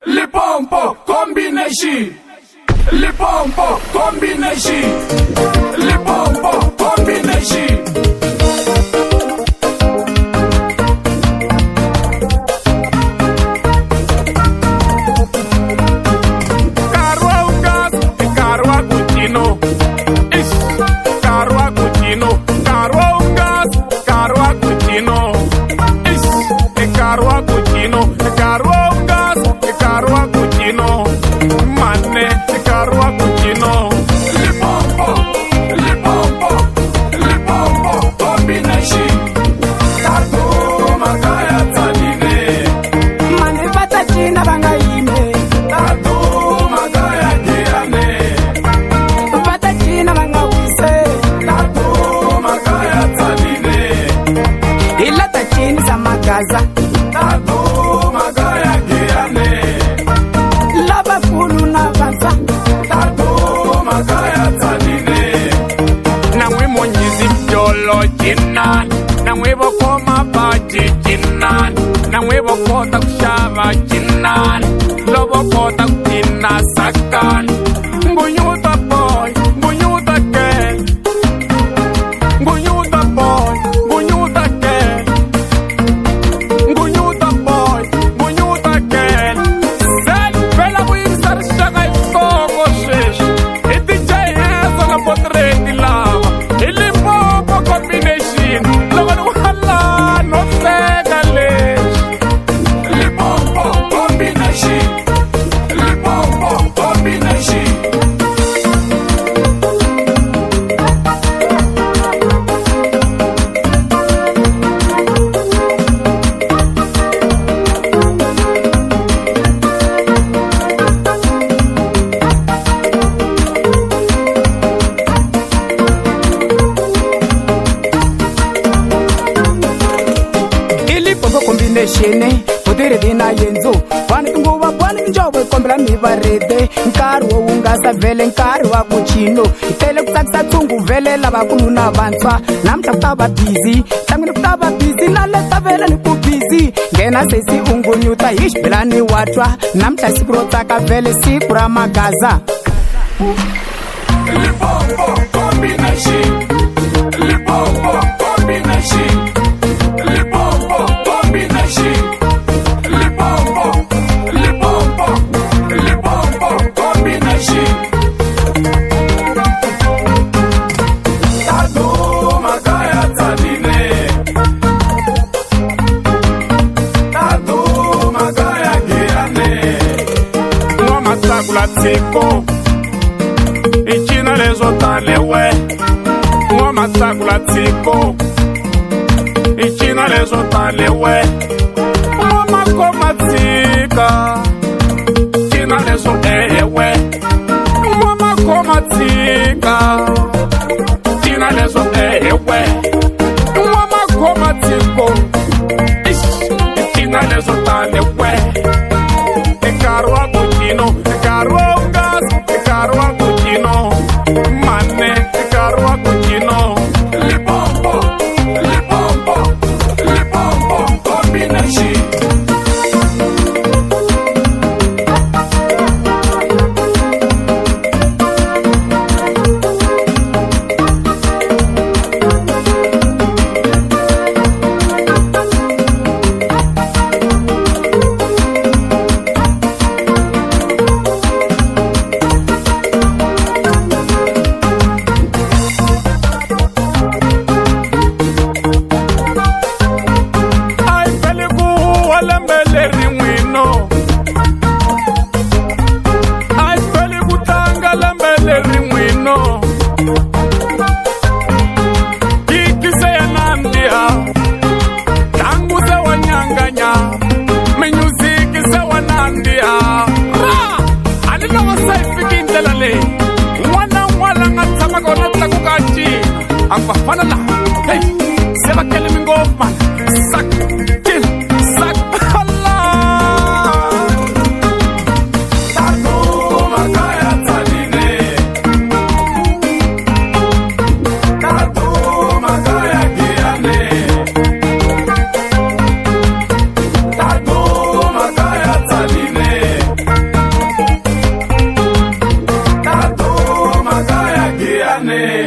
Limpopo combination. Limpopo combination. Limpopo combination. Kota kushava jinan, lobo kota kutina sakan. Ngunyuta boy, ngunyuta girl. Ngunyuta boy, ngunyuta girl. Ngunyuta boy, ngunyuta girl. Sel, bela buimsar shaka ikoko shish. Iti jay hands on a potreti lava. Limpopo combination. Logo nuhala, no segale. Combination, potere dina yenzo. Vani tunguva vani njobo kombela mi varete. Nkari wo ungasa vele nkari wa kuchino. Itele kutsakisa tungu vele lava kununa vantshwa. Namhla kutava busy, tlangwini kutava busy na leta vele ni ku busy. Ngena sesi ungunyuta hi xibelani wa twa. Namhla siku ro tsaka vele siku ra magaza. Limpopo combination. Limpopo combination. Limpopo combination. Limpopo, Limpopo, Limpopo combination. Tatu magaya tanine. Tatu magaya giane. Ngoma takula tiko. Ichina lezo talewe. Ngoma takula tiko. Ichina lezo talewe. Ngoma koma tika. Ichina lezo ewe. Ngoma koma tika. Ichina lezo ewe. Ngoma koma tiko. Ichina lezo talewe. Ekarwa kuchino. Ekarwa gas. Ekarwa kuchino. Mane. Ekarwa kuchino. Limpopo, Limpopo, Limpopo combination. yane